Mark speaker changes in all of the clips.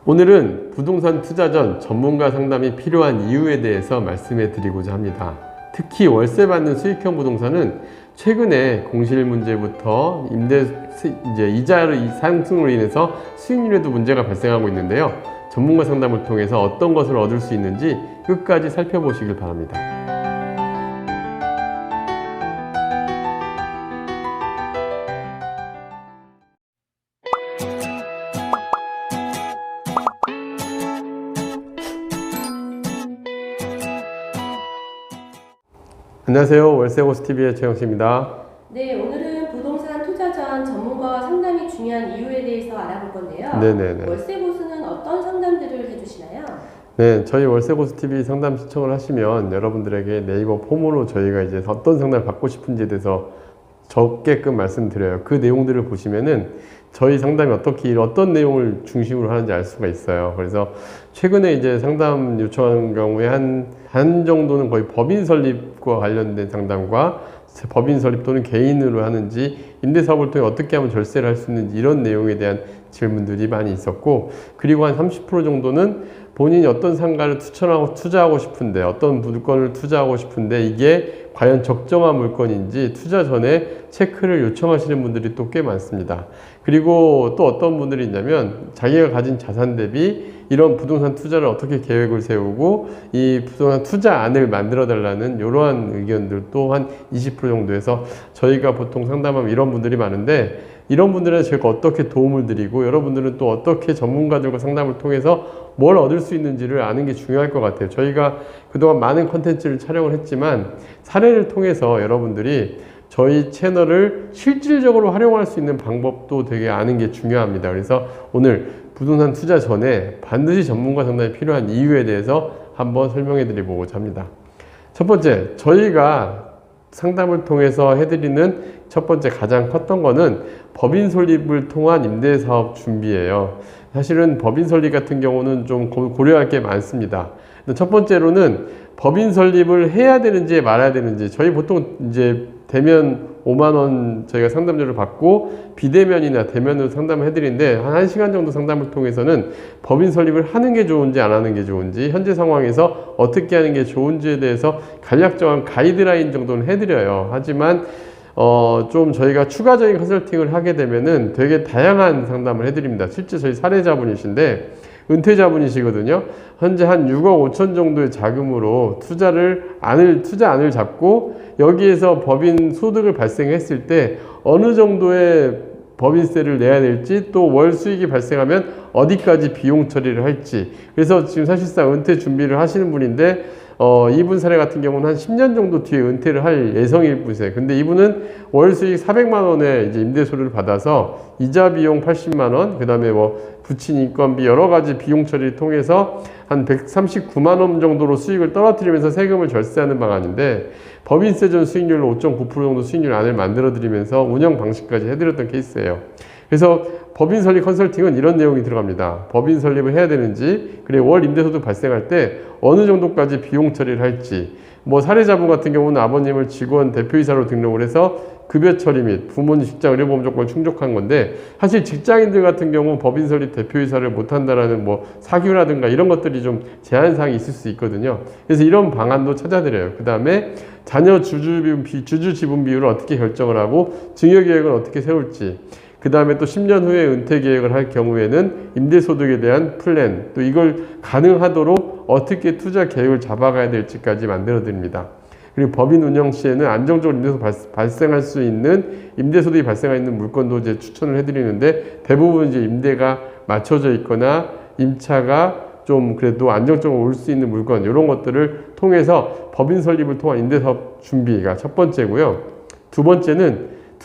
Speaker 1: 오늘은 부동산 투자 전 전문가 상담이 필요한 이유에 대해서 말씀해 드리고자 합니다. 특히 월세 받는 수익형 부동산은 최근에 공실 문제부터 이자 상승으로 인해서 수익률에도 문제가 발생하고 있는데요. 전문가 상담을 통해서 어떤 것을 얻을 수 있는지 끝까지 살펴보시길 바랍니다. 안녕하세요. 월세고스TV의 최영식입니다.
Speaker 2: 네, 오늘은 부동산 투자 전 전문가와 상담이 중요한 이유에 대해서 알아볼 건데요.
Speaker 1: 네네네.
Speaker 2: 월세고수는 어떤 상담들을 해주시나요?
Speaker 1: 네, 저희 월세고스TV 상담 신청을 하시면 여러분들에게 네이버 폼으로 저희가 이제 어떤 상담을 받고 싶은지에 대해서 적게끔 말씀드려요. 그 내용들을 보시면은 저희 상담이 어떤 내용을 중심으로 하는지 알 수가 있어요. 그래서 최근에 이제 상담 요청하는 경우에 한 정도는 거의 법인 설립과 관련된 상담과 법인 설립 또는 개인으로 하는지, 임대사업을 통해 어떻게 하면 절세를 할 수 있는지, 이런 내용에 대한 질문들이 많이 있었고, 그리고 한 30% 정도는 본인이 어떤 상가를 투자하고 싶은데, 어떤 물건을 투자하고 싶은데 이게 과연 적정한 물건인지 투자 전에 체크를 요청하시는 분들이 또 꽤 많습니다. 그리고 또 어떤 분들이 있냐면 자기가 가진 자산 대비 이런 부동산 투자를 어떻게 계획을 세우고 이 부동산 투자안을 만들어 달라는 이러한 의견들도 한 20% 정도에서 저희가 보통 상담하면 이런 분들이 많은데, 이런 분들은 저희가 어떻게 도움을 드리고 여러분들은 또 어떻게 전문가들과 상담을 통해서 뭘 얻을 수 있는지를 아는 게 중요할 것 같아요. 저희가 그동안 많은 컨텐츠를 촬영을 했지만 사례를 통해서 여러분들이 저희 채널을 실질적으로 활용할 수 있는 방법도 되게 아는 게 중요합니다. 그래서 오늘 부동산 투자 전에 반드시 전문가 상담이 필요한 이유에 대해서 한번 설명해 드리고자 합니다. 첫 번째, 저희가 상담을 통해서 해드리는 첫 번째 가장 컸던 거는 법인 설립을 통한 임대사업 준비예요. 사실은 법인 설립 같은 경우는 좀 고려할 게 많습니다. 첫 번째로는 법인 설립을 해야 되는지 말아야 되는지, 저희 보통 이제 대면 5만원 저희가 상담료를 받고 비대면이나 대면으로 상담을 해드리는데, 한 1시간 정도 상담을 통해서는 법인 설립을 하는 게 좋은지 안 하는 게 좋은지, 현재 상황에서 어떻게 하는 게 좋은지에 대해서 간략적인 가이드라인 정도는 해드려요. 하지만 좀 저희가 추가적인 컨설팅을 하게 되면은 되게 다양한 상담을 해드립니다. 실제 저희 사례자분이신데 은퇴자분이시거든요. 현재 한 6억 5천 정도의 자금으로 투자안을 잡고 여기에서 법인 소득을 발생했을 때 어느 정도의 법인세를 내야 될지, 또 월 수익이 발생하면 어디까지 비용 처리를 할지, 그래서 지금 사실상 은퇴 준비를 하시는 분인데 이분 사례 같은 경우는 한 10년 정도 뒤에 은퇴를 할 예정일 분이세요. 근데 이분은 월 수익 400만 원의 이제 임대소를 받아서 이자 비용 80만 원, 그 다음에 부친 인건비 여러 가지 비용 처리를 통해서 한 139만 원 정도로 수익을 떨어뜨리면서 세금을 절세하는 방안인데, 법인세 전 수익률로 5.9% 정도 수익률안을 만들어 드리면서 운영 방식까지 해드렸던 케이스예요. 그래서 법인 설립 컨설팅은 이런 내용이 들어갑니다. 법인 설립을 해야 되는지, 그리고 월 임대소득 발생할 때 어느 정도까지 비용 처리를 할지, 사례자분 같은 경우는 아버님을 직원 대표이사로 등록을 해서 급여 처리 및 부모님 직장 의료보험 조건을 충족한 건데, 사실 직장인들 같은 경우 법인 설립 대표이사를 못한다라는 사규라든가 이런 것들이 좀 제한사항이 있을 수 있거든요. 그래서 이런 방안도 찾아드려요. 그 다음에 자녀 주주 지분 비율을 어떻게 결정을 하고 증여계획을 어떻게 세울지, 그 다음에 또 10년 후에 은퇴 계획을 할 경우에는 임대소득에 대한 플랜, 또 이걸 가능하도록 어떻게 투자 계획을 잡아가야 될지까지 만들어 드립니다. 그리고 법인 운영 시에는 안정적으로 임대소득 발생할 수 있는, 임대소득이 발생할 있는 물건도 이제 추천을 해드리는데, 대부분 이제 임대가 맞춰져 있거나 임차가 좀 그래도 안정적으로 올 수 있는 물건, 이런 것들을 통해서 법인 설립을 통한 임대사업 준비가 첫 번째고요. 두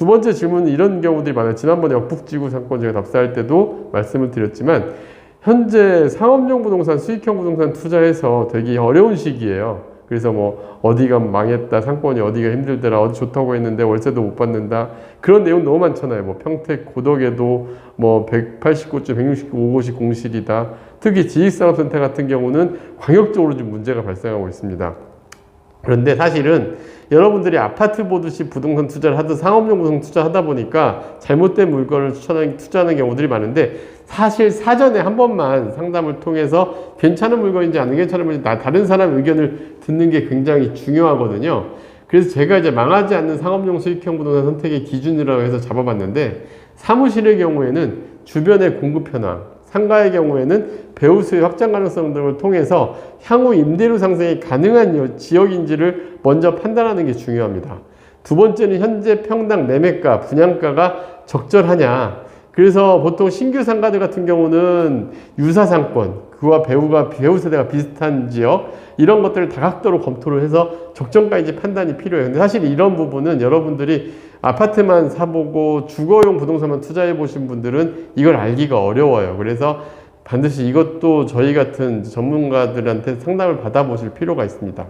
Speaker 1: 번째 질문은 이런 경우들이 많아요. 지난번에 역북지구 상권 제가 답사할 때도 말씀을 드렸지만, 현재 상업용 부동산, 수익형 부동산 투자해서 되게 어려운 시기예요. 그래서 어디가 망했다, 상권이 어디가 힘들더라, 어디 좋다고 했는데 월세도 못 받는다, 그런 내용 너무 많잖아요. 평택 고덕에도 189주 165곳이 공실이다. 특히 지식산업센터 같은 경우는 광역적으로 좀 문제가 발생하고 있습니다. 그런데 사실은 여러분들이 아파트 보듯이 부동산 투자를 하든 상업용 부동산 투자하다 보니까 잘못된 물건을 투자하는 경우들이 많은데, 사실 사전에 한 번만 상담을 통해서 괜찮은 물건인지 안 괜찮은 물건인지 다른 사람 의견을 듣는 게 굉장히 중요하거든요. 그래서 제가 이제 망하지 않는 상업용 수익형 부동산 선택의 기준이라고 해서 잡아봤는데, 사무실의 경우에는 주변의 공급 현황, 상가의 경우에는 배후 수요 확장 가능성 등을 통해서 향후 임대료 상승이 가능한 지역인지를 먼저 판단하는 게 중요합니다. 두 번째는 현재 평당 매매가, 분양가가 적절하냐. 그래서 보통 신규 상가들 같은 경우는 유사 상권, 그와 배후 세대가 비슷한 지역, 이런 것들을 다각도로 검토를 해서 적정가인지 판단이 필요해요. 근데 사실 이런 부분은 여러분들이 아파트만 사보고 주거용 부동산만 투자해 보신 분들은 이걸 알기가 어려워요. 그래서 반드시 이것도 저희 같은 전문가들한테 상담을 받아보실 필요가 있습니다.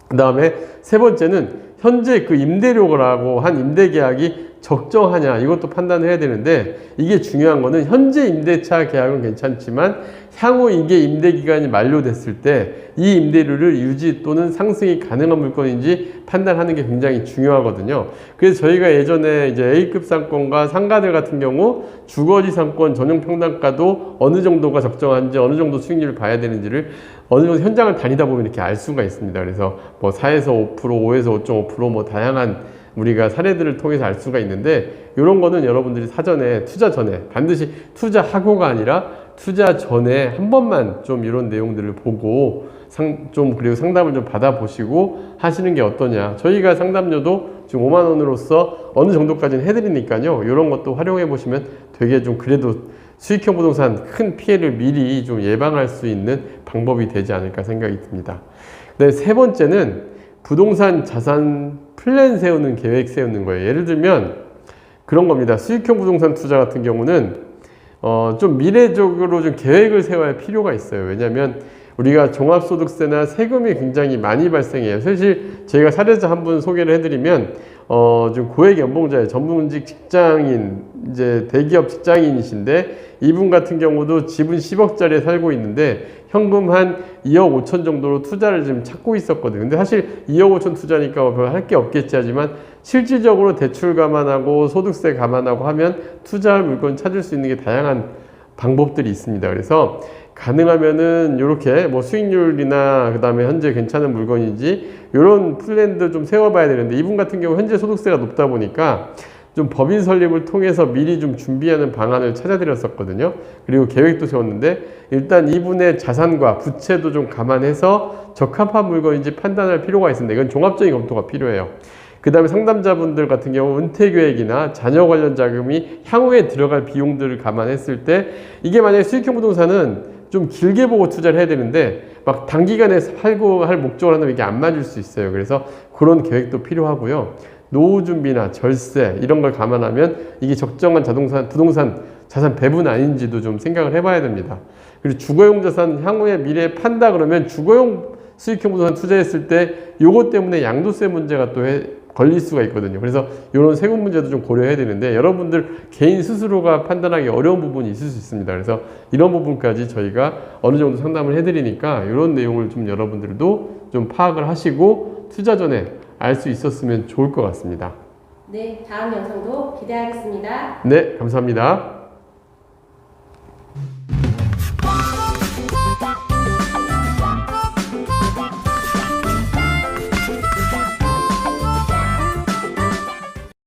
Speaker 1: 그 다음에 세 번째는 현재 그 임대료라고 한 임대계약이 적정하냐, 이것도 판단을 해야 되는데, 이게 중요한 거는 현재 임대차 계약은 괜찮지만 향후 이게 임대기간이 만료됐을 때 이 임대료를 유지 또는 상승이 가능한 물건인지 판단하는 게 굉장히 중요하거든요. 그래서 저희가 예전에 이제 A급 상권과 상가들 같은 경우 주거지 상권 전용 평당가도 어느 정도가 적정한지, 어느 정도 수익률을 봐야 되는지를 어느 정도 현장을 다니다 보면 이렇게 알 수가 있습니다. 그래서 뭐 4에서 5%, 5에서 5.5% 뭐 다양한 우리가 사례들을 통해서 알 수가 있는데, 이런 거는 여러분들이 사전에 투자 전에 반드시 투자하고가 아니라 투자 전에 한 번만 좀 이런 내용들을 보고 그리고 상담을 좀 받아보시고 하시는 게 어떠냐. 저희가 상담료도 지금 5만 원으로서 어느 정도까지는 해드리니까요. 이런 것도 활용해 보시면 되게 좀 그래도 수익형 부동산 큰 피해를 미리 좀 예방할 수 있는 방법이 되지 않을까 생각이 듭니다. 네, 세 번째는 부동산 자산 플랜 세우는, 계획 세우는 거예요. 예를 들면 그런 겁니다. 수익형 부동산 투자 같은 경우는 좀 미래적으로 좀 계획을 세워야 할 필요가 있어요. 왜냐하면 우리가 종합소득세나 세금이 굉장히 많이 발생해요. 사실 저희가 사례자 한 분 소개를 해드리면 좀 고액 연봉자예요. 전문직 직장인, 이제 대기업 직장인이신데, 이분 같은 경우도 집은 10억짜리에 살고 있는데 현금 한 2억 5천 정도로 투자를 지금 찾고 있었거든요. 근데 사실 2억 5천 투자니까 별 할 게 없겠지 하지만, 실질적으로 대출 감안하고 소득세 감안하고 하면 투자할 물건 찾을 수 있는 게 다양한 방법들이 있습니다. 그래서 가능하면은 이렇게 뭐 수익률이나 그 다음에 현재 괜찮은 물건인지 이런 플랜도 좀 세워봐야 되는데, 이분 같은 경우 현재 소득세가 높다 보니까 좀 법인 설립을 통해서 미리 좀 준비하는 방안을 찾아드렸었거든요. 그리고 계획도 세웠는데, 일단 이분의 자산과 부채도 좀 감안해서 적합한 물건인지 판단할 필요가 있습니다. 이건 종합적인 검토가 필요해요. 그 다음에 상담자분들 같은 경우 은퇴 계획이나 자녀 관련 자금이 향후에 들어갈 비용들을 감안했을 때, 이게 만약에 수익형 부동산은 좀 길게 보고 투자를 해야 되는데 막 단기간에 팔고 할 목적을 한다면 이게 안 맞을 수 있어요. 그래서 그런 계획도 필요하고요. 노후 준비나 절세 이런 걸 감안하면 이게 적정한 부동산 자산 배분 아닌지도 좀 생각을 해봐야 됩니다. 그리고 주거용 자산 향후에 미래에 판다 그러면 주거용 수익형 부동산 투자했을 때 요것 때문에 양도세 문제가 또 걸릴 수가 있거든요. 그래서 이런 세금 문제도 좀 고려해야 되는데, 여러분들 개인 스스로가 판단하기 어려운 부분이 있을 수 있습니다. 그래서 이런 부분까지 저희가 어느 정도 상담을 해드리니까 이런 내용을 좀 여러분들도 좀 파악을 하시고 투자 전에 알 수 있었으면 좋을 것 같습니다.
Speaker 2: 네, 다음 영상도 기대하겠습니다.
Speaker 1: 네, 감사합니다.